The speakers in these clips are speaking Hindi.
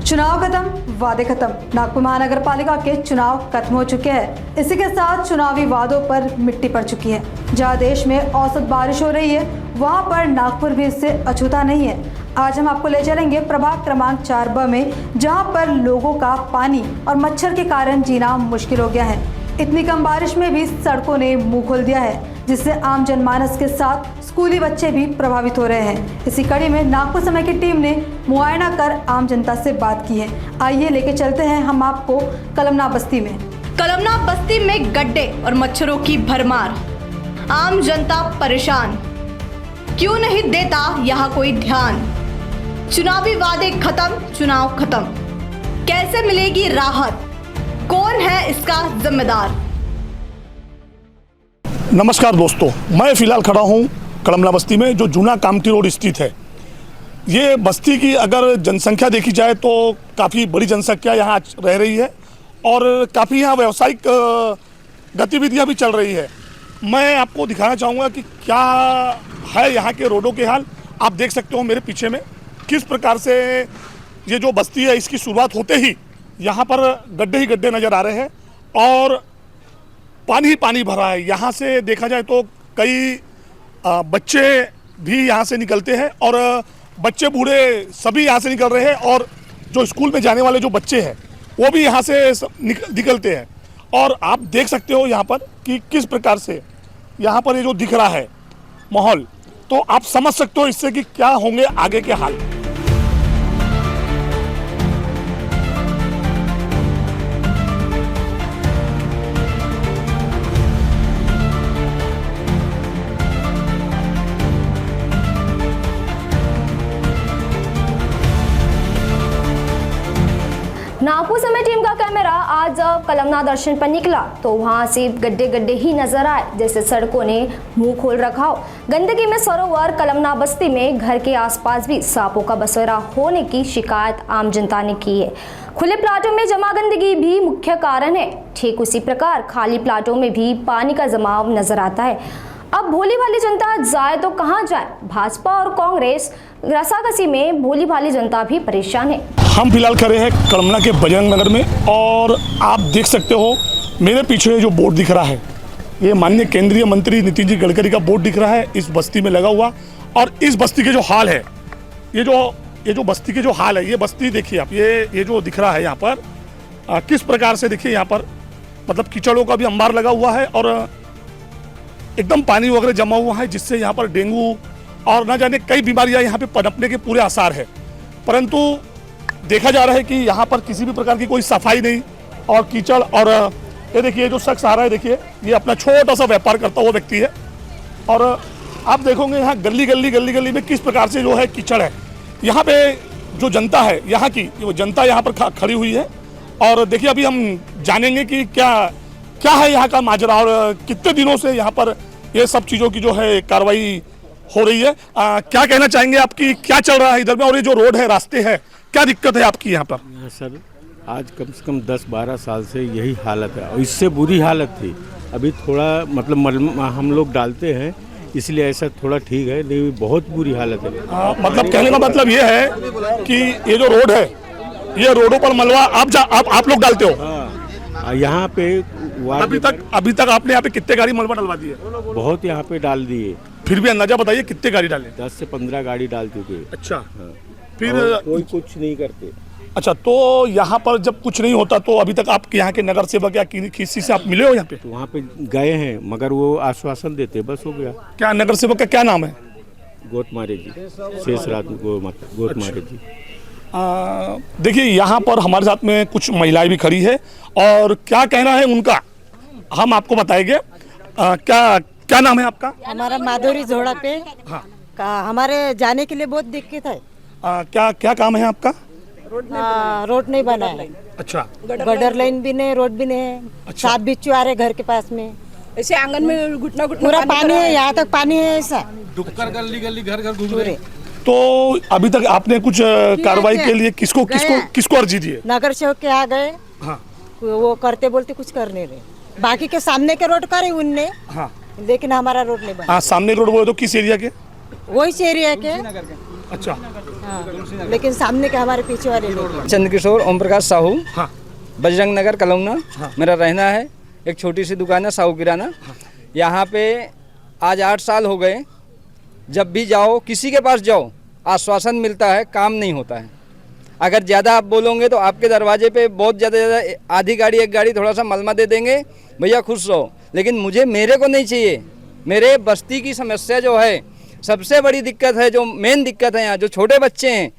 चुनाव खत्म, वादे खत्म। नागपुर महानगर पालिका के चुनाव खत्म हो चुके हैं। इसी के साथ चुनावी वादों पर मिट्टी पड़ चुकी है। जहां देश में औसत बारिश हो रही है, वहां पर नागपुर भी इससे अछूता नहीं है। आज हम आपको ले चलेंगे प्रभाग क्रमांक 4 में, जहां पर लोगों का पानी और मच्छर के कारण जीना मुश्किल हो गया है। इतनी कम बारिश में भी सड़कों ने मुंह खोल दिया है, जिससे आम जनमानस के साथ स्कूली बच्चे भी प्रभावित हो रहे हैं। इसी कड़ी में नागपुर समय की टीम ने मुआयना कर आम जनता से बात की है। आइए लेके चलते हैं हम आपको कलमना बस्ती में। कलमना बस्ती में गड्ढे और मच्छरों की भरमार, आम जनता परेशान, क्यों नहीं देता यहाँ कोई ध्यान। चुनावी वादे खत्म, चुनाव खत्म, कैसे मिलेगी राहत, कौन है इसका जिम्मेदार। नमस्कार दोस्तों, मैं फ़िलहाल खड़ा हूँ कलमना बस्ती में, जो जूना कामठी रोड स्थित है। ये बस्ती की अगर जनसंख्या देखी जाए तो काफ़ी बड़ी जनसंख्या यहाँ रह रही है और काफ़ी यहाँ व्यावसायिक गतिविधियाँ भी चल रही है। मैं आपको दिखाना चाहूँगा कि क्या है यहाँ के रोडों के हाल। आप देख सकते हो मेरे पीछे में किस प्रकार से ये जो बस्ती है, इसकी शुरुआत होते ही यहाँ पर गड्ढे ही गड्ढे नज़र आ रहे हैं और पानी ही पानी भरा है। यहाँ से देखा जाए तो कई बच्चे भी यहाँ से निकलते हैं और बच्चे बूढ़े सभी यहाँ से निकल रहे हैं और जो स्कूल में जाने वाले जो बच्चे हैं वो भी यहाँ से निकलते हैं। और आप देख सकते हो यहाँ पर कि किस प्रकार से यहाँ पर ये जो दिख रहा है माहौल, तो आप समझ सकते हो इससे कि क्या होंगे आगे के हाल। नागपुर समय टीम का कैमरा आज कलमना दर्शन पर निकला तो वहां सिर्फ गड्ढे गड्ढे ही नजर आए, जैसे सड़कों ने मुंह खोल रखा हो। गंदगी में सरोवर कलमना बस्ती में घर के आसपास भी सांपों का बसेरा होने की शिकायत आम जनता ने की है। खुले प्लाटों में जमा गंदगी भी मुख्य कारण है। ठीक उसी प्रकार खाली प्लाटों में भी पानी का जमाव नजर आता है। अब भोली भाली जनता जाए तो कहां जाए। भाजपा और कांग्रेस रसाकसी में भोली भाली जनता भी परेशान है। हम फिलहाल खड़े हैं कलमना के बजरंग नगर में और आप देख सकते हो मेरे पीछे जो बोर्ड दिख रहा है, ये माननीय केंद्रीय मंत्री नितिन जी गडकरी का बोर्ड दिख रहा है इस बस्ती में लगा हुआ। और इस बस्ती के जो हाल है, ये जो बस्ती के जो हाल है, ये बस्ती देखिए आप, ये जो दिख रहा है यहाँ पर किस प्रकार से देखिए यहाँ पर मतलब कीचड़ों का भी अंबार लगा हुआ है और एकदम पानी वगैरह जमा हुआ है, जिससे यहाँ पर डेंगू और न जाने कई बीमारियाँ यहाँ पे पनपने के पूरे आसार है। परंतु देखा जा रहा है कि यहाँ पर किसी भी प्रकार की कोई सफाई नहीं और कीचड़। और ये देखिए जो शख्स आ रहा है, देखिए ये अपना छोटा सा व्यापार करता हुआ व्यक्ति है और आप देखोगे यहाँ गली में किस प्रकार से जो है कीचड़ है। यहाँ पे जो जनता है यहाँ की, वो जनता यहाँ पर खड़ी हुई है और देखिए अभी हम जानेंगे कि क्या है यहाँ का माजरा और कितने दिनों से यहाँ पर ये सब चीज़ों की जो है कार्रवाई हो रही है। क्या कहना चाहेंगे आपकी, क्या चल रहा है इधर में और ये जो रोड है, रास्ते हैं, क्या दिक्कत है आपकी यहाँ पर? सर आज कम से कम 10-12 साल से यही हालत है और इससे बुरी हालत थी। अभी थोड़ा मतलब हम लोग डालते हैं इसलिए ऐसा थोड़ा ठीक है, नहीं बहुत बुरी हालत है। मतलब कहने का मतलब ये है कि ये जो रोड है, ये रोडों पर मलबा आप लोग डालते हो? हाँ, यहाँ पे अभी तक आपने यहाँ पे कितने गाड़ी मलबा डलवा दी है? बहुत यहाँ पे डाल दिए। फिर भी अंदाजा बताइए कितने गाड़ी डाले? 10 से 15 गाड़ी डाल चुके। अच्छा, हाँ। फिर कोई कुछ नहीं करते। अच्छा, तो यहाँ पर जब कुछ नहीं होता तो अभी तक आप यहाँ के नगर सेवक या किसी से आप मिले हो यहाँ पे? तो वहाँ पे गए हैं मगर वो आश्वासन देते बस हो गया। क्या नगर सेवक का क्या नाम है? गोतमारे जी, शेषराज गोतमारे जी। देखिए यहाँ पर हमारे साथ में कुछ महिलाएं भी खड़ी है और क्या कहना है उनका हम आपको बताएंगे। क्या नाम है आपका? हमारा माधुरी झोड़ा पे। हाँ। हमारे जाने के लिए बहुत दिक्कत है। क्या काम है आपका? रोड नहीं बना है। अच्छा, गटर लाइन भी नहीं, रोड भी नहीं है। अच्छा। 7 बिच्छू आ रहे घर के पास में, ऐसे आंगन में घुटना पूरा पानी है, यहाँ तक पानी है ऐसा। डुक्कर गली घर घूम रहे। तो अभी तक आपने कुछ कार्रवाई के लिए किसको अर्जी दी है? नगर सेवक के यहाँ गए। हाँ। वो करते बोलते कुछ कर नहीं रहे। बाकी के सामने के रोड करे उनने। हाँ। लेकिन हमारा रोड नहीं बना। हाँ, सामने रोड बोले तो किस एरिया के? वही एरिया के अच्छा हाँ, लेकिन सामने के हमारे पीछे वाले लोग चंद्रकिशोर ओम प्रकाश साहू, हाँ बजरंग नगर कलौना मेरा रहना है। एक छोटी सी दुकान है साहू किराना। यहाँ पे आज 8 साल हो गए। जब भी जाओ, किसी के पास जाओ, आश्वासन मिलता है, काम नहीं होता है। अगर ज़्यादा आप बोलोगे तो आपके दरवाजे पे बहुत ज़्यादा आधी गाड़ी एक गाड़ी थोड़ा सा मलमा दे देंगे, भैया खुश रहो। लेकिन मेरे को नहीं चाहिए। मेरे बस्ती की समस्या जो है, सबसे बड़ी दिक्कत है, जो मेन दिक्कत है यहाँ, जो छोटे बच्चे हैं,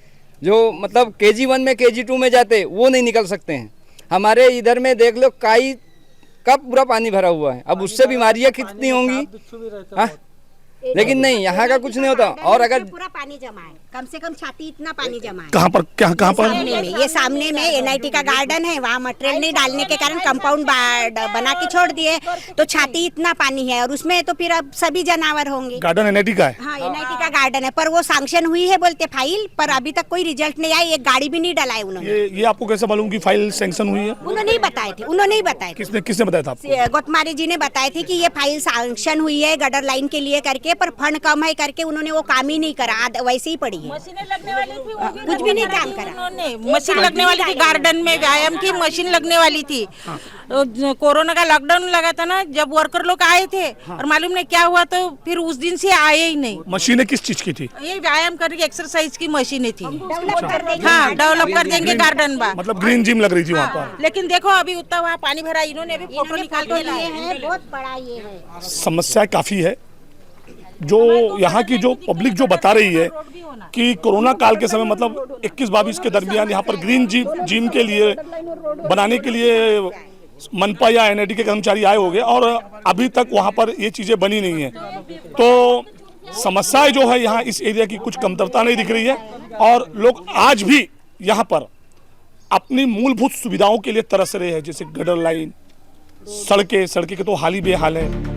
जो मतलब KG1 में KG2 में जाते, वो नहीं निकल सकते हैं। हमारे इधर में देख लो काई का पूरा पानी भरा हुआ है। अब उससे बीमारियाँ कितनी होंगी, हाँ? लेकिन नहीं, यहाँ का कुछ नहीं होता। और अगर पूरा पानी जमा है, कम से कम छाती इतना पानी जमा है। कहाँ पर कहाँ पर? सामने में, ये सामने में NIT का गार्डन है, वहाँ मटेरियल नहीं डालने के कारण कंपाउंड बना के छोड़ दिए, तो छाती इतना पानी है। और उसमें तो फिर अब सभी जानवर होंगे। गार्डन NIT का है? हाँ, NIT का गार्डन है, पर वो सैंक्शन हुई है बोलते फाइल, पर अभी तक कोई रिजल्ट नहीं आया। एक गाड़ी भी नहीं डलाए उन्होंने। ये आपको कैसे मालूम कि फाइल सैंक्शन हुई है? उन्होंने ही बताए थे, उन्होंने ही बताए थे। किसने बताया था आपको? गोतमारी जी ने बताए थे कि ये फाइल सैंक्शन हुई है गटर लाइन के लिए करके, पर फंड कम है करके उन्होंने वो काम ही नहीं करा, वैसे ही पड़ी है। मशीनें लगने वाली थी, वो भी कुछ भी नहीं काम करा उन्होंने। मशीन लगने वाली थी, गार्डन में व्यायाम की मशीन लगने वाली थी। तो कोरोना का लॉकडाउन लगा था ना, जब वर्कर लोग आए थे, और मालूम नहीं क्या हुआ, तो फिर उस दिन से आए ही नहीं। मशीनें किस चीज की थी? ये व्यायाम करके एक्सरसाइज की मशीनें थी। डेवलप कर देंगे। हाँ, डेवलप कर देंगे गार्डन बा। मतलब ग्रीन जिम लग रही थी वहाँ पर। लेकिन देखो अभी उतना वहाँ पानी भरा, इन्होंने अभी फोटो निकाल के लिए लाए है, बहुत बड़ा ये है। समस्या काफ़ी है। जो यहाँ की जो पब्लिक जो बता रही है कि कोरोना काल के समय मतलब 21-22 के दरमियान यहाँ पर ग्रीन जिम के लिए बनाने के लिए मनपा या NIT के कर्मचारी आए होंगे, और अभी तक वहाँ पर ये चीज़ें बनी नहीं है। तो समस्याएं जो है यहाँ इस एरिया की कुछ कमतरता नहीं दिख रही है, और लोग आज भी यहाँ पर अपनी मूलभूत सुविधाओं के लिए तरस रहे हैं, जैसे गटर लाइन, सड़कें के तो हाल ही बेहाल है।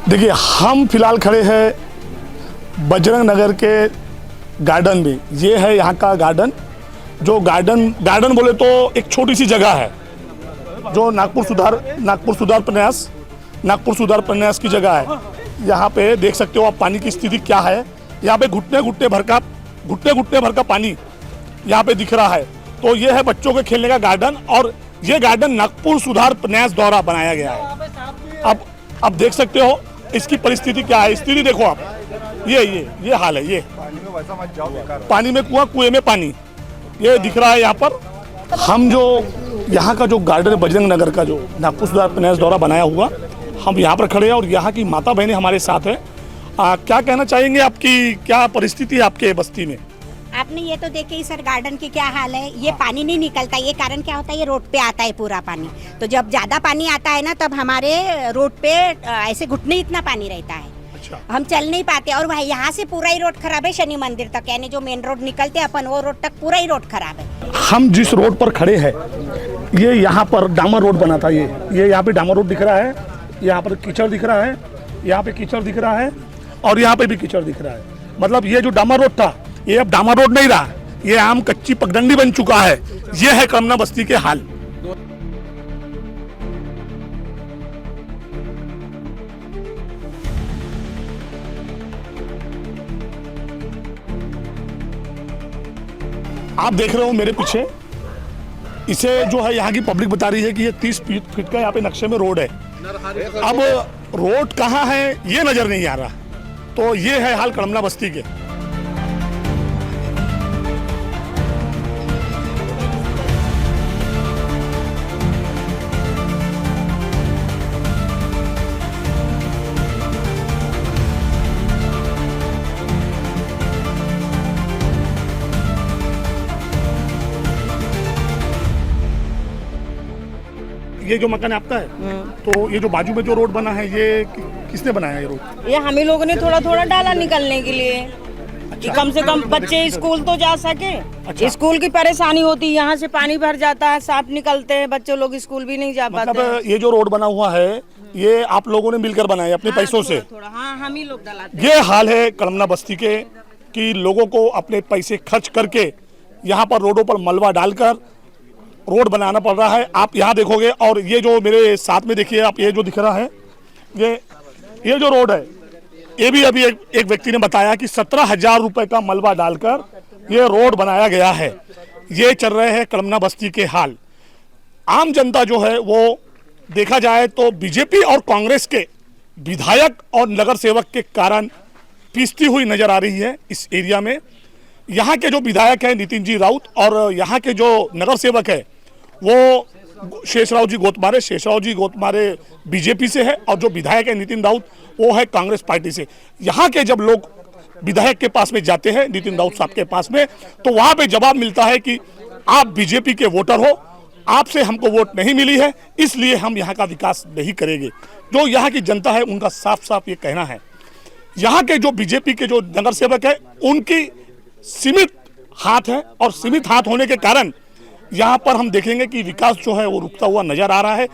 देखिए, हम फिलहाल खड़े हैं बजरंग नगर के गार्डन में। ये है यहाँ का गार्डन। जो गार्डन बोले तो एक छोटी सी जगह है, जो नागपुर सुधार प्रन्यास की जगह है। यहाँ पे देख सकते हो आप पानी की स्थिति क्या है। यहाँ पे घुटने घुटने भर का पानी यहाँ पे दिख रहा है। तो ये है बच्चों के खेलने का गार्डन, और ये गार्डन नागपुर सुधार प्रन्यास द्वारा बनाया गया है। अब देख सकते हो इसकी परिस्थिति क्या है। स्थिति देखो आप, ये हाल है। ये पानी में कुएं में पानी ये दिख रहा है यहाँ पर। हम जो यहाँ का जो गार्डन है बजरंग नगर का, जो नागपुर सुधार प्रन्यास द्वारा बनाया हुआ, हम यहाँ पर खड़े हैं और यहाँ की माता बहनें हमारे साथ है। क्या कहना चाहेंगे, आपकी क्या परिस्थिति है आपके बस्ती में? आपने ये तो देखे सर गार्डन की क्या हाल है। ये पानी नहीं निकलता, ये कारण क्या होता है, ये रोड पे आता है पूरा पानी। तो जब ज्यादा पानी आता है ना, तब हमारे रोड पे ऐसे घुटने इतना पानी रहता है। अच्छा। हम चल नहीं पाते। और भाई यहाँ से पूरा ही रोड खराब है शनि मंदिर तक, यानी जो मेन रोड निकलते अपन वो रोड तक पूरा ही रोड खराब है। हम जिस रोड पर खड़े हैं, ये यहाँ पर डामर रोड बना था। ये यहाँ पे डामर रोड दिख रहा है, यहाँ पर कीचड़ दिख रहा है, यहाँ पे कीचड़ दिख रहा है, और यहाँ पे भी कीचड़ दिख रहा है। मतलब ये जो डामर रोड था, ये अब डामर रोड नहीं रहा, ये आम कच्ची पगडंडी बन चुका है। ये है कलमना बस्ती के हाल। आप देख रहे हो मेरे पीछे, इसे जो है यहाँ की पब्लिक बता रही है कि ये 30 फीट का यहाँ पे नक्शे में रोड है। अब रोड कहाँ है ये नजर नहीं आ रहा। तो ये है हाल कलमना बस्ती के। ये जो मकान आपका है, तो ये जो बाजू में जो रोड बना है ये किसने बनाया ये रोड? ये हम ही लोगों ने थोड़ा थोड़ा डाला निकलने के लिए कि कम से कम बच्चे स्कूल तो जा सके। स्कूल की परेशानी होती है, यहाँ से पानी भर जाता है, सांप निकलते हैं, बच्चे लोग स्कूल भी नहीं जा पाते। मतलब ये जो रोड बना हुआ है ये आप लोगों ने मिलकर बनाया अपने पैसों से? थोड़ा हाँ, हम ही लोग डालाते। ये हाल है कलमना बस्ती के कि लोगों को अपने पैसे खर्च करके यहाँ पर रोडों पर मलबा डालकर रोड बनाना पड़ रहा है। आप यहाँ देखोगे, और ये जो मेरे साथ में देखिए आप, ये जो दिख रहा है ये जो रोड है, ये भी अभी एक व्यक्ति ने बताया कि 17,000 रुपए का मलबा डालकर ये रोड बनाया गया है। ये चल रहे हैं कलमना बस्ती के हाल। आम जनता जो है वो देखा जाए तो बीजेपी और कांग्रेस के विधायक और नगर सेवक के कारण पीसती हुई नजर आ रही है इस एरिया में। यहाँ के जो विधायक है नितिन जी राउत और यहाँ के जो नगर सेवक है वो शेषराव जी गोतमारे बीजेपी से है, और जो विधायक है नितिन राउत वो है कांग्रेस पार्टी से। यहाँ के जब लोग विधायक के पास में जाते हैं, नितिन राउत साहब के पास में, तो वहाँ पे जवाब मिलता है कि आप बीजेपी के वोटर हो, आपसे हमको वोट नहीं मिली है, इसलिए हम यहाँ का विकास नहीं करेंगे। जो यहाँ की जनता है उनका साफ साफ ये कहना है। यहाँ के जो बीजेपी के जो नगर सेवक है उनकी सीमित हाथ है, और सीमित हाथ होने के कारण यहाँ पर हम देखेंगे कि विकास जो है वो रुकता हुआ नजर आ रहा है।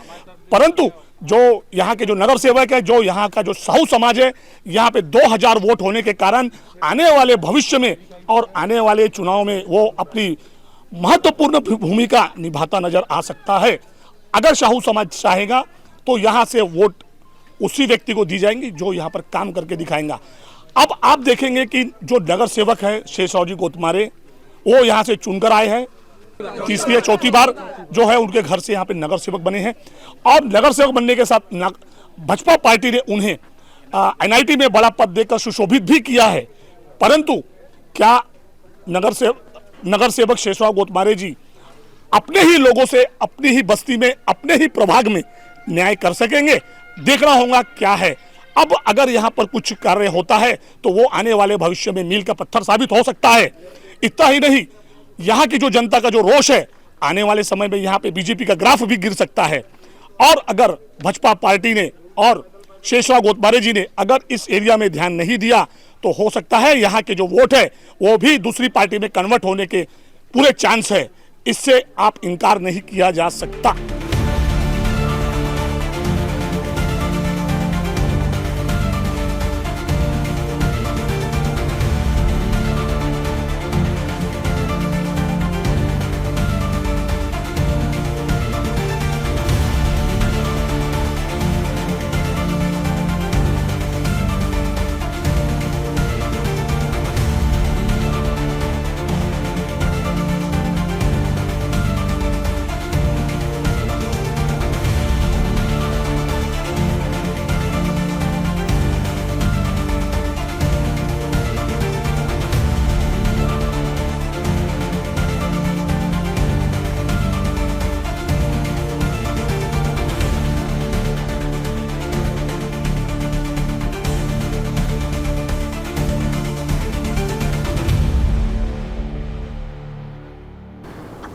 परंतु जो यहाँ के जो नगर सेवक है, जो यहाँ का जो साहू समाज है, यहाँ पे 2000 वोट होने के कारण आने वाले भविष्य में और आने वाले चुनाव में वो अपनी महत्वपूर्ण भूमिका निभाता नजर आ सकता है। अगर साहू समाज चाहेगा तो यहाँ से वोट उसी व्यक्ति को दी जाएंगी जो यहाँ पर काम करके दिखाएगा। अब आप देखेंगे कि जो नगर सेवक है शेषराव जी गोतमारे, वो यहाँ से चुनकर आए हैं, तीसरी या चौथी बार जो है उनके घर से यहाँ पे नगर सेवक बने हैं। और नगर सेवक बनने के साथ भाजपा पार्टी ने उन्हें NIT में बड़ा पद देकर सुशोभित भी किया है। परंतु क्या नगर सेवक शेषराव गोतमारे जी अपने ही लोगों से अपनी ही बस्ती में अपने ही प्रभाग में न्याय कर सकेंगे? देखना होगा क्या है। अब अगर यहाँ पर कुछ कार्य होता है तो वो आने वाले भविष्य में मील का पत्थर साबित हो सकता है। इतना ही नहीं, यहाँ की जो जनता का जो रोष है, आने वाले समय में यहाँ पे बीजेपी का ग्राफ भी गिर सकता है। और अगर भाजपा पार्टी ने और शेषराव गोतमारे जी ने अगर इस एरिया में ध्यान नहीं दिया तो हो सकता है यहाँ के जो वोट है वो भी दूसरी पार्टी में कन्वर्ट होने के पूरे चांस है। इससे आप इनकार नहीं किया जा सकता।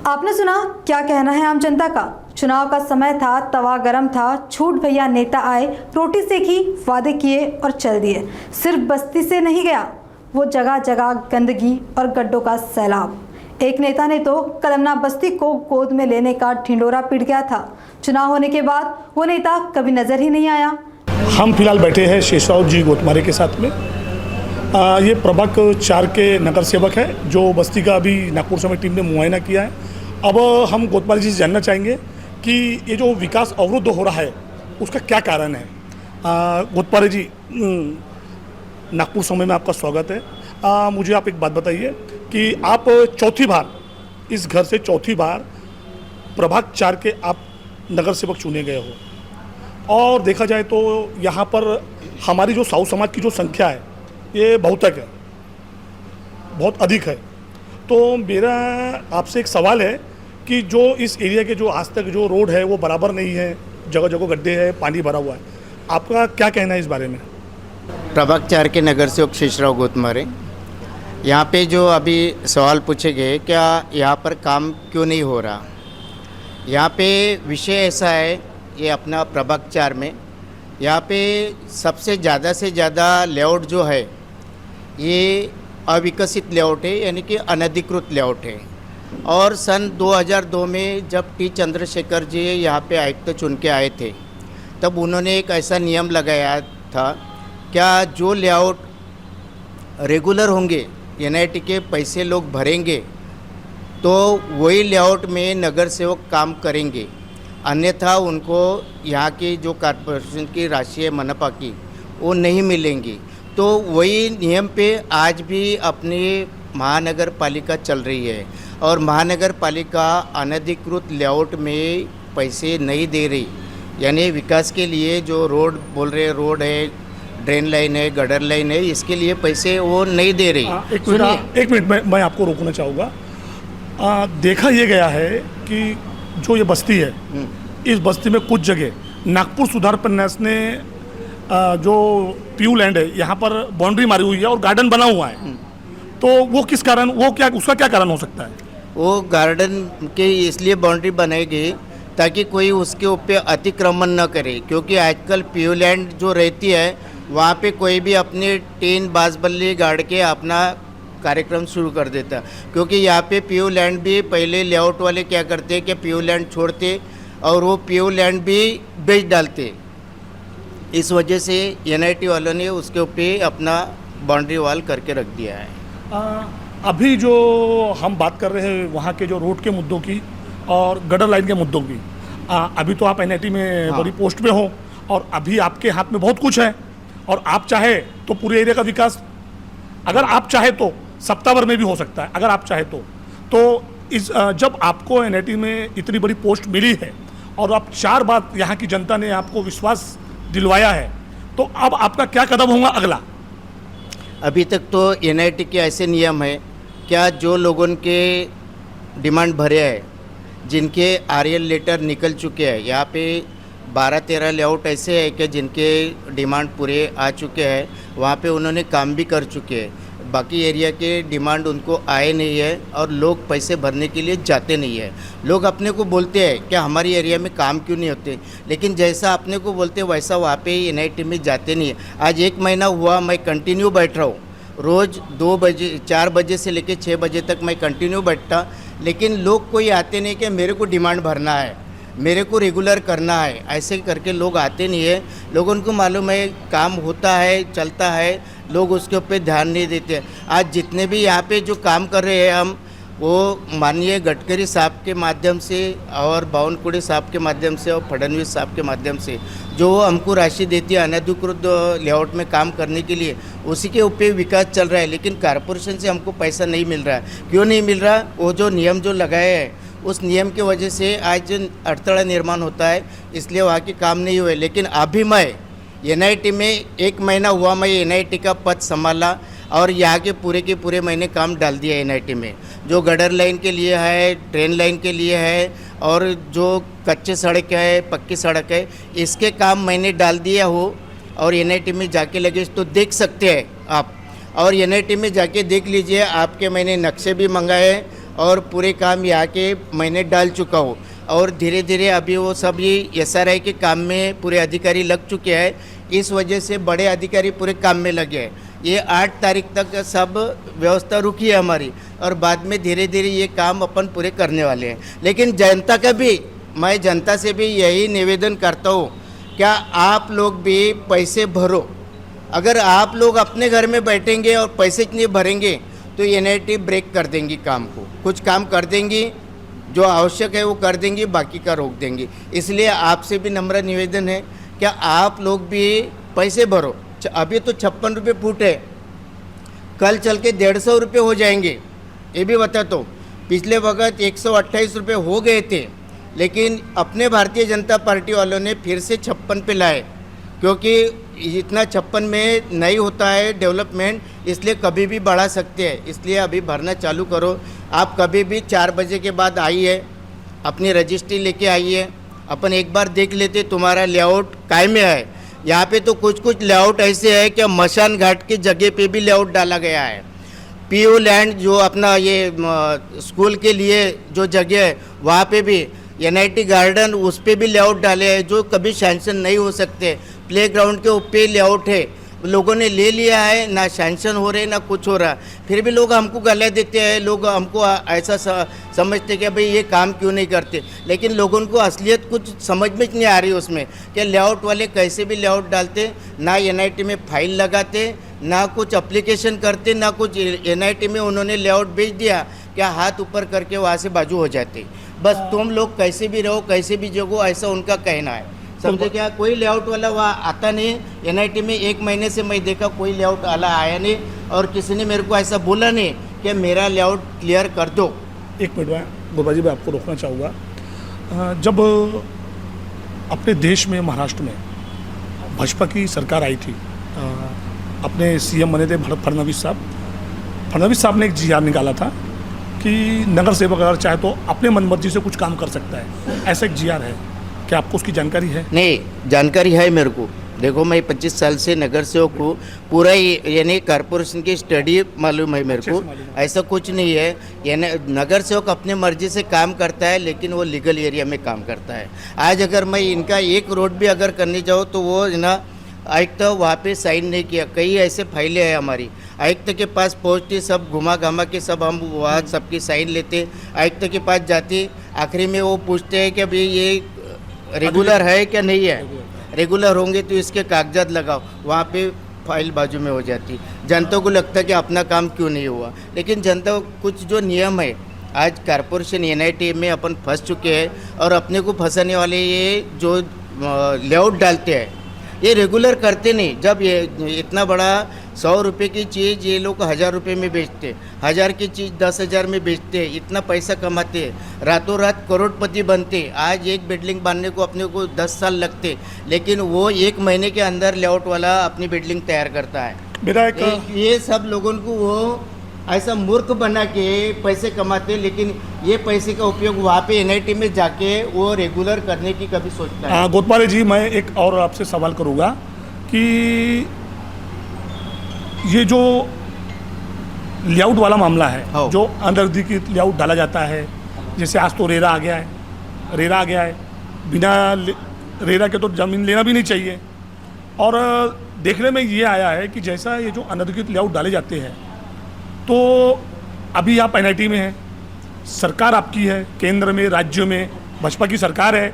आपने सुना, क्या कहना है आम जनता का। चुनाव का समय था, तवा गरम था, छूट भैया नेता आए, रोटी सेकी, वादे किए और चल दिए। सिर्फ बस्ती से नहीं गया, वो जगह जगह गंदगी और गड्ढों का सैलाब। एक नेता ने तो कलमना बस्ती को गोद में लेने का ढिंडोरा पीट गया था। चुनाव होने के बाद वो नेता कभी नजर ही नहीं आया। हम फिलहाल बैठे हैं शेषराव जी गोतमारे के साथ में। ये प्रभाग 4 के नगर सेवक है जो बस्ती का अभी नागपुर समय टीम ने मुआयना किया है। अब हम गोतमारे जी से जानना चाहेंगे कि ये जो विकास अवरुद्ध हो रहा है उसका क्या कारण है। गोतमारे जी, नागपुर समय में आपका स्वागत है। मुझे आप एक बात बताइए कि आप चौथी बार, इस घर से चौथी बार प्रभाग 4 के आप नगर सेवक चुने गए हो, और देखा जाए तो यहाँ पर हमारी जो साहू समाज की जो संख्या है ये बहुतक है, बहुत अधिक है। तो मेरा आपसे एक सवाल है कि जो इस एरिया के जो आज तक जो रोड है वो बराबर नहीं है, जगह जगह गड्ढे हैं, पानी भरा हुआ है, आपका क्या कहना है इस बारे में? प्रभाग 4 के नगर सेवक शेषराव गोतमारे। यहाँ पे जो अभी सवाल पूछे गए, क्या यहाँ पर काम क्यों नहीं हो रहा, यहाँ पे विषय ऐसा है ये अपना प्रभाग 4 में, यहाँ पे सबसे ज़्यादा से ज़्यादा लेआउट जो है ये अविकसित लेआउट है, यानी कि अनधिकृत लेआउट है। और सन 2002 में जब टी चंद्रशेखर जी यहाँ पे आयुक्त चुन के आए थे, तब उन्होंने एक ऐसा नियम लगाया था, क्या जो लेआउट रेगुलर होंगे, एनआईटी के पैसे लोग भरेंगे, तो वही लेआउट में नगर सेवक काम करेंगे, अन्यथा उनको यहाँ की जो कॉरपोरेशन की राशि है मनपा की, वो नहीं मिलेंगी। तो वही नियम पे आज भी अपनी महानगर पालिका चल रही है, और महानगर पालिका अनधिकृत लेआउट में पैसे नहीं दे रही, यानी विकास के लिए जो रोड बोल रहे, रोड है, ड्रेन लाइन है, गटर लाइन है, इसके लिए पैसे वो नहीं दे रही। एक मिनट मैं आपको रोकना चाहूँगा। देखा ये गया है कि जो ये बस्ती है, इस बस्ती में कुछ जगह नागपुर सुधार प्रन्यास ने जो पीयू लैंड है यहाँ पर बाउंड्री मारी हुई है और गार्डन बना हुआ है, तो वो किस कारण, उसका क्या कारण हो सकता है? वो गार्डन के इसलिए बाउंड्री बनाई गई ताकि कोई उसके ऊपर अतिक्रमण न करे, क्योंकि आजकल पीयू लैंड जो रहती है वहाँ पे कोई भी अपनी टीन बाजबल्ली गाड़ के अपना कार्यक्रम शुरू कर देता, क्योंकि यहाँ पे पीयू लैंड भी पहले लेआउट वाले क्या करते कि पीयू लैंड छोड़ते और वो पीयू लैंड भी बेच डालते। इस वजह से एनआईटी वालों ने उसके ऊपर अपना बाउंड्री वॉल करके रख दिया है। अभी जो हम बात कर रहे हैं वहाँ के जो रोड के मुद्दों की और गटर लाइन के मुद्दों की, अभी तो आप एनआईटी में बड़ी पोस्ट में हो और अभी आपके हाथ में बहुत कुछ है, और आप चाहे तो पूरे एरिया का विकास, अगर आप चाहे तो सप्ताह भर में भी हो सकता है, अगर आप चाहे तो इस जब आपको एनआईटी में इतनी बड़ी पोस्ट मिली है और आप 4 बार यहाँ की जनता ने आपको विश्वास दिलवाया है, तो अब आपका क्या कदम होगा अगला? अभी तक तो एनआईटी के ऐसे नियम है, क्या जो लोगों के डिमांड भरे हैं, जिनके आरएल लेटर निकल चुके हैं, यहाँ पे 12-13 लेआउट ऐसे हैं कि जिनके डिमांड पूरे आ चुके हैं, वहाँ पे उन्होंने काम भी कर चुके हैं, बाकी एरिया के डिमांड उनको आए नहीं है और लोग पैसे भरने के लिए जाते नहीं है। लोग अपने को बोलते हैं कि हमारी एरिया में काम क्यों नहीं होते, लेकिन जैसा अपने को बोलते वैसा वहाँ पे एनआईटी में जाते नहीं है। आज 1 महीना हुआ मैं कंटिन्यू बैठ रहा हूँ, रोज़ 2 बजे 4 बजे से लेकर 6 बजे तक मैं कंटिन्यू बैठता, लेकिन लोग कोई आते नहीं कि मेरे को डिमांड भरना है, मेरे को रेगुलर करना है, ऐसे करके लोग आते नहीं है। लोगों को मालूम है काम होता है, चलता है, लोग उसके ऊपर ध्यान नहीं देते। आज जितने भी यहाँ पे जो काम कर रहे हैं हम, वो माननीय गडकरी साहब के माध्यम से और बावनकुड़ी साहब के माध्यम से और फडणवीस साहब के माध्यम से जो हमको राशि देती है अनधिकृत लेआउट में काम करने के लिए, उसी के ऊपर विकास चल रहा है। लेकिन कॉरपोरेशन से हमको पैसा नहीं मिल रहा है। क्यों नहीं मिल रहा? वो जो नियम जो लगाए हैं उस नियम की वजह से आज अड़थड़ा निर्माण होता है, इसलिए वहाँ के काम नहीं हुए। लेकिन अभी मैं एनआईटी में 1 महीना हुआ, मैं एनआईटी का पद संभाला और यहाँ के पूरे महीने काम डाल दिया एनआईटी में। जो गटर लाइन के लिए है, ट्रेन लाइन के लिए है और जो कच्चे सड़क है, पक्की सड़क है, इसके काम मैंने डाल दिया हो और एनआईटी में जाके लगे तो देख सकते हैं आप। और एनआईटी में जाके देख लीजिए, आपके मैंने नक्शे भी मंगाए और पूरे काम यहाँ के मैंने डाल चुका हूँ। और धीरे धीरे अभी वो सब ये एसआरआई के काम में पूरे अधिकारी लग चुके हैं, इस वजह से बड़े अधिकारी पूरे काम में लगे हैं। ये 8 तारीख तक सब व्यवस्था रुकी है हमारी और बाद में धीरे धीरे ये काम अपन पूरे करने वाले हैं। लेकिन जनता का भी, मैं जनता से भी यही निवेदन करता हूँ, क्या आप लोग भी पैसे भरो। अगर आप लोग अपने घर में बैठेंगे और पैसे नहीं भरेंगे तो एनआईटी ब्रेक कर देंगी काम को, कुछ काम कर देंगी, जो आवश्यक है वो कर देंगी, बाकी का रोक देंगी। इसलिए आपसे भी नम्र निवेदन है, क्या आप लोग भी पैसे भरो। अभी तो 56 रुपये फुट है, कल चल के 150 रुपये हो जाएंगे, ये भी बताता हूँ। पिछले वक्त 128 रुपये हो गए थे, लेकिन अपने भारतीय जनता पार्टी वालों ने फिर से 56 पे लाए, क्योंकि इतना 56 में नहीं होता है डेवलपमेंट, इसलिए कभी भी बढ़ा सकते हैं। इसलिए अभी भरना चालू करो। आप कभी भी 4 बजे के बाद आइए, अपनी रजिस्ट्री लेके आइए, अपन एक बार देख लेते तुम्हारा लेआउट काय में है। यहाँ पे तो कुछ लेआउट ऐसे है कि मशान घाट की जगह पे भी लेआउट डाला गया है। पीयू लैंड जो अपना ये स्कूल के लिए जो जगह है वहाँ पे भी एनआईटी गार्डन उस पे भी लेआउट डाले हैं जो कभी सैंक्शन नहीं हो सकते। प्लेग्राउंड के ऊपर लेआउट है, लोगों ने ले लिया है, ना सैंक्शन हो रहे ना कुछ हो रहा, फिर भी लोग हमको गालियाँ देते हैं। लोग हमको ऐसा समझते कि भाई ये काम क्यों नहीं करते, लेकिन लोगों को असलियत कुछ समझ में नहीं आ रही उसमें कि लेआउट वाले कैसे भी लेआउट डालते, ना एनआईटी में फाइल लगाते, ना कुछ एप्लीकेशन करते, ना कुछ। एनआईटी में उन्होंने लेआउट भेज दिया, क्या हाथ ऊपर करके वहाँ से बाजू हो जाते। बस तुम लोग कैसे भी रहो, कैसे भी जगो, ऐसा उनका कहना है। समझे क्या? कोई लेआउट वाला वहाँ आता नहीं। एनआईटी में 1 महीने से मैं देखा कोई लेआउट वाला आया नहीं, और किसी ने मेरे को ऐसा बोला नहीं कि मेरा लेआउट क्लियर कर दो। एक मिनट में गुरबाजी मैं आपको रोकना चाहूँगा। जब अपने देश में महाराष्ट्र में भाजपा की सरकार आई थी, अपने सीएम बने थे फडणवीस साहब ने एक GR निकाला था कि नगर सेवक अगर चाहे तो अपने मनमर्जी से कुछ काम कर सकता है, ऐसा एक GR है। क्या आपको उसकी जानकारी है? नहीं, जानकारी है मेरे को। देखो मैं 25 साल से नगर सेवक को पूरा यानी कॉरपोरेशन की स्टडी मालूम है मेरे को। ऐसा कुछ नहीं है, यानी नगर सेवक अपने मर्जी से काम करता है, लेकिन वो लीगल एरिया में काम करता है। आज अगर मैं इनका एक रोड भी अगर करने जाऊँ तो वो ना आयुक्त वहाँ पे साइन नहीं किया। कई ऐसे फाइलें हैं हमारी, आयुक्त के पास पहुँचती, सब घुमा घामा के सब हम वहाँ सबकी साइन लेते, आयुक्त के पास जाती, आखिरी में वो पूछते हैं कि अभी ये रेगुलर है क्या नहीं है। रेगुलर होंगे तो इसके कागजात लगाओ, वहाँ पे फाइल बाजू में हो जाती। जनता को लगता है कि अपना काम क्यों नहीं हुआ, लेकिन जनता कुछ जो नियम है, आज कॉरपोरेशन एनआईटी में अपन फंस चुके हैं, और अपने को फंसाने वाले ये जो लेआउट डालते हैं ये रेगुलर करते नहीं। जब ये इतना बड़ा 100 रुपये की चीज़ ये लोग 1000 रुपये में बेचते, 1000 की चीज़ 10,000 में बेचते, इतना पैसा कमाते, रातों रात करोड़पति बनते। आज एक बिल्डिंग बनने को अपने को 10 साल लगते, लेकिन वो 1 महीने के अंदर लेआउट वाला अपनी बिल्डिंग तैयार करता है। मेरा ये सब लोगों को वो ऐसा मूर्ख बना के पैसे कमाते, लेकिन ये पैसे का उपयोग वहाँ पे एनआईटी में जाके वो रेगुलर करने की कभी सोचता है। गोतमारे जी, मैं एक और आपसे सवाल करूँगा कि ये जो लेआउट वाला मामला है, जो अनधिकृत लेआउट डाला जाता है, जैसे आज तो रेरा आ गया है, बिना रेरा के तो ज़मीन लेना भी नहीं चाहिए, और देखने में ये आया है कि जैसा ये जो अनधिकृत लेआउट डाले जाते हैं, तो अभी आप एनआईटी में हैं, सरकार आपकी है, केंद्र में राज्य में भाजपा की सरकार है,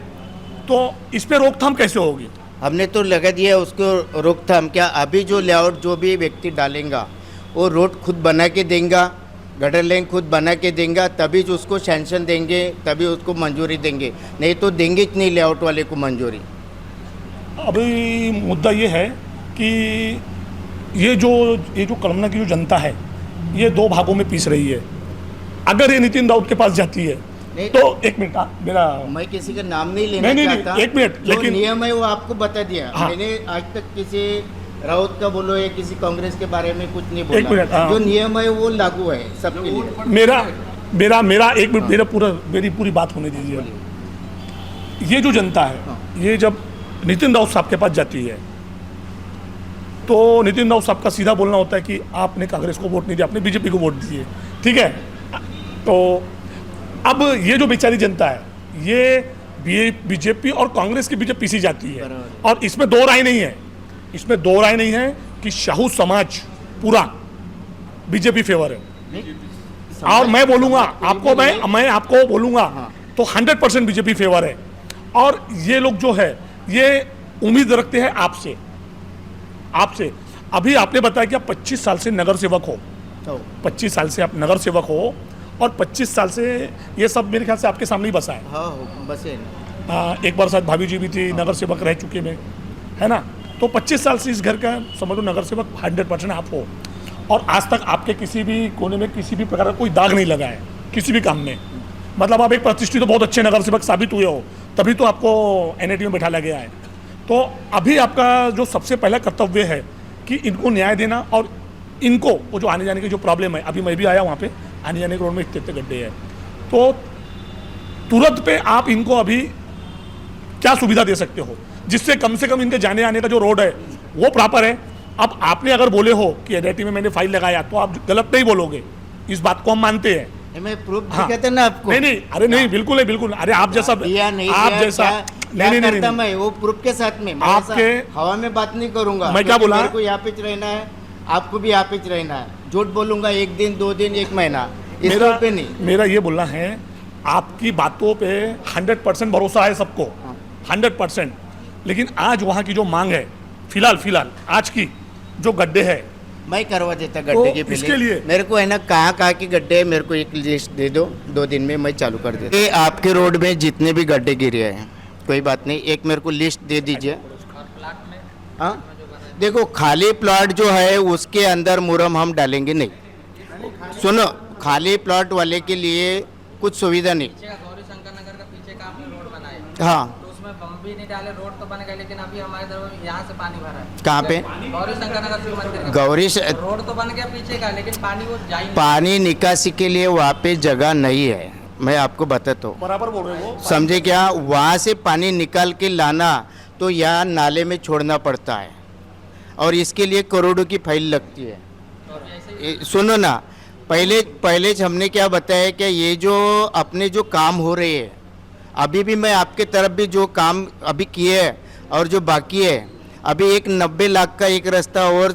तो इस पे रोकथाम कैसे होगी? हमने तो लगा दिया उसको रोकथाम। क्या अभी जो लेआउट जो भी व्यक्ति डालेगा वो रोड खुद बना के देगा, गटर लाइन खुद बना के देगा, तभी जो उसको सैंक्शन देंगे, तभी उसको मंजूरी देंगे, नहीं तो देंगे कि नहीं लेआउट वाले को मंजूरी। अभी मुद्दा ये है कि ये जो कलमना की जो जनता है ये 2 भागों में पीस रही है। अगर ये नितिन राउत के पास जाती है तो एक मिनट, मेरा मैं किसी का नाम नहीं लेना चाहता। एक मिनट, लेकिन नियम है वो आपको बता दिया। हाँ। मैंने आज तक किसी राउत का बोलो या किसी कांग्रेस के बारे में कुछ नहीं बोला। एक मिनट, हाँ। जो नियम है वो लागू है सबके लिए। मेरा एक मिनट, मेरी पूरी बात होने दीजिए। ये जो जनता है, ये जब नितिन राउत साहब के पास जाती है तो नितिन राउत साहब का सीधा बोलना होता है कि आपने कांग्रेस को वोट नहीं दिया, आपने बीजेपी को वोट दिए, ठीक है। तो अब ये जो बेचारी जनता है ये बीजेपी और कांग्रेस के बीच पीसी जाती है, और इसमें 2 राय नहीं है कि शाहू समाज पूरा बीजेपी फेवर है। और मैं बोलूँगा आपको, मैं आपको बोलूँगा तो 100% बीजेपी फेवर है। और ये लोग जो है ये उम्मीद रखते हैं आपसे। अभी आपने बताया कि आप 25 साल से नगर सेवक हो, 25 साल से आप नगर सेवक हो, और 25 साल से ये सब मेरे ख्याल से आपके सामने ही बसा है। हाँ, बसे एक बार शायद भाभी जी भी थी, नगर सेवक रह चुके में, है ना। तो 25 साल से इस घर का समझ लो नगर सेवक 100% आप हो, और आज तक आपके किसी भी कोने में किसी भी प्रकार का कोई दाग नहीं लगा है किसी भी काम में। मतलब आप एक प्रतिष्ठित तो बहुत अच्छे नगर सेवक साबित हुए हो, तभी तो आपको एनआईटी में बैठा गया है। तो अभी आपका जो सबसे पहला कर्तव्य है कि इनको न्याय देना, और इनको वो जो आने जाने की जो प्रॉब्लम है, अभी मैं भी आया वहाँ पे, आने जाने के रोड में इतने गड्ढे हैं, तो तुरंत पे आप इनको अभी क्या सुविधा दे सकते हो जिससे कम से कम इनके जाने आने का जो रोड है वो प्रॉपर है। अब आपने अगर बोले हो कि एनआईटी में मैंने फाइल लगाया, तो आप गलत नहीं बोलोगे, इस बात को हम मानते हैं, मैं प्रूफ हाँ। दिखाता ना आपको। नहीं, अरे नहीं, बिल्कुल है, बिल्कुल। अरे आप जैसा, दिया नहीं आप दिया, जैसा, नहीं, करता मैं वो प्रूफ के साथ में। मैं आपके ऐसा हवा में बात नहीं करूंगा। मैं क्या क्योंकि बोला? मेरे को यहाँ पे रहना है, आपको भी यहाँ पे रहना है। झूठ बोलूंगा 1 दिन 2 दिन 1 महीना, इस पे नहीं। मेरा ये बोलना है, आपकी बातों पे 100% भरोसा है सबको, 100%। लेकिन आज वहाँ की जो मांग है, फिलहाल आज की जो गड्ढे है, मैं करवा देता गड्ढे के इसके पहले। लिए मेरे को है ना कहाँ के गड्ढे है, मेरे को एक लिस्ट दे दो, 2 दिन में मैं चालू कर देता। ये आपके रोड में जितने भी गड्ढे गिरे हैं, कोई बात नहीं, एक मेरे को लिस्ट दे दीजिए। हाँ, देखो खाली प्लॉट जो है उसके अंदर मुरम हम डालेंगे नहीं। सुनो, खाली प्लॉट वाले के लिए कुछ सुविधा नहीं। गौरी शंकर नगर का पीछे का आपने रोड बनाया, हाँ, तो उसमें बम भी नहीं डाले, रोड तो बन गए, लेकिन अभी हमारे इधर यहाँ से पानी भरा है। कहाँ पे? गौरी शंकर नगर शिव मंदिर का गौरी रोड तो बन गया पीछे का, लेकिन पानी वो जा ही नहीं। पानी निकासी के लिए वहाँ पे जगह नहीं है, मैं आपको बताता हूँ। बराबर बोल रहे हो। समझे क्या? वहाँ से पानी निकाल के लाना तो यहाँ नाले में छोड़ना पड़ता है, और इसके लिए करोड़ों की फाइल लगती है। सुनो ना, पहले हमने क्या बताया कि ये जो अपने जो काम हो रहे हैं, अभी भी मैं आपके तरफ भी जो काम अभी किए हैं और जो बाकी है, अभी एक 90 लाख का एक रास्ता और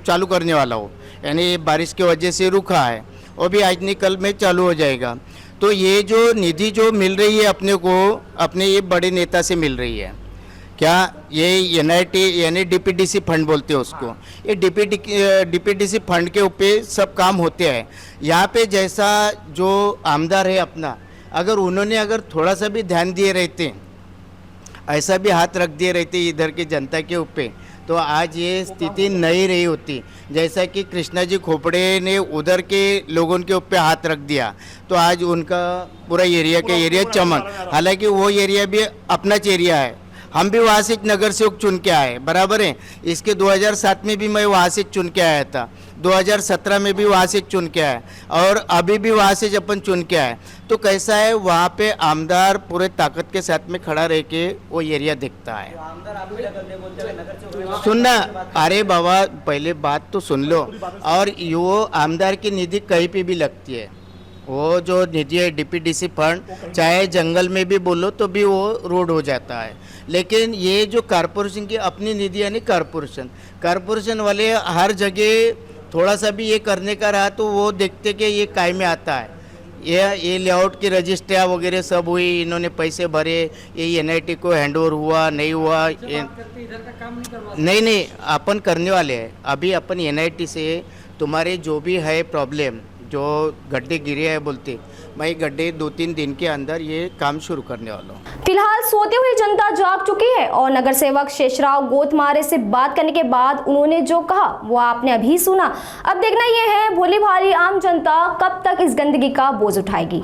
चालू करने वाला हो, यानी ये बारिश की वजह से रुका है, वो भी आज नहीं कल में चालू हो जाएगा। तो ये जो निधि जो मिल रही है अपने को, अपने ये बड़े नेता से मिल रही है। क्या ये NIT यानी DPDC फंड बोलते हैं उसको, ये DPDC फंड के ऊपर सब काम होते हैं। यहाँ पे जैसा जो आमदार है अपना, अगर थोड़ा सा भी ध्यान दिए रहते, ऐसा भी हाथ रख दिए रहते इधर की जनता के ऊपर, तो आज ये स्थिति नहीं रही होती। जैसा कि कृष्णा जी खोपड़े ने उधर के लोगों के ऊपर हाथ रख दिया, तो आज उनका पूरा एरिया चमन। हालांकि वो एरिया भी अपना एरिया है, हम भी वहाँ से नगर सेवक चुन के आए, बराबर है। इसके 2007 में भी मैं वहाँ से चुन के आया था, 2017 में भी वहाँ से चुन के आया, और अभी भी वहाँ से जब अपन चुन के आए, तो कैसा है वहाँ पे आमदार पूरे ताकत के साथ में खड़ा रह के वो एरिया दिखता है। सुनना, अरे बाबा पहले बात तो सुन लो। और वो आमदार की निधि कहीं पे भी लगती है, वो जो निधि है DPDC फंड, चाहे जंगल में भी बोलो तो भी वो रोड हो जाता है। लेकिन ये जो कॉरपोरेशन की अपनी निधि यानी कॉरपोरेशन वाले हर जगह थोड़ा सा भी ये करने का रहा तो वो देखते कि ये काय में आता है। ये लेआउट की रजिस्ट्रियाँ वगैरह सब हुई, इन्होंने पैसे भरे, ये NIT को हैंडओवर हुआ नहीं हुआ, नहीं अपन करने वाले हैं। अभी अपन NIT से तुम्हारे जो भी है प्रॉब्लम, जो गड्ढे गिरे हैं बोलते, मैं गड्ढे 2-3 दिन के अंदर ये काम शुरू करने वाला हूँ। फिलहाल सोती हुई जनता जाग चुकी है और नगर सेवक शेषराव गोतमारे से बात करने के बाद उन्होंने जो कहा वो आपने अभी सुना। अब देखना यह है भोली भाली आम जनता कब तक इस गंदगी का बोझ उठाएगी।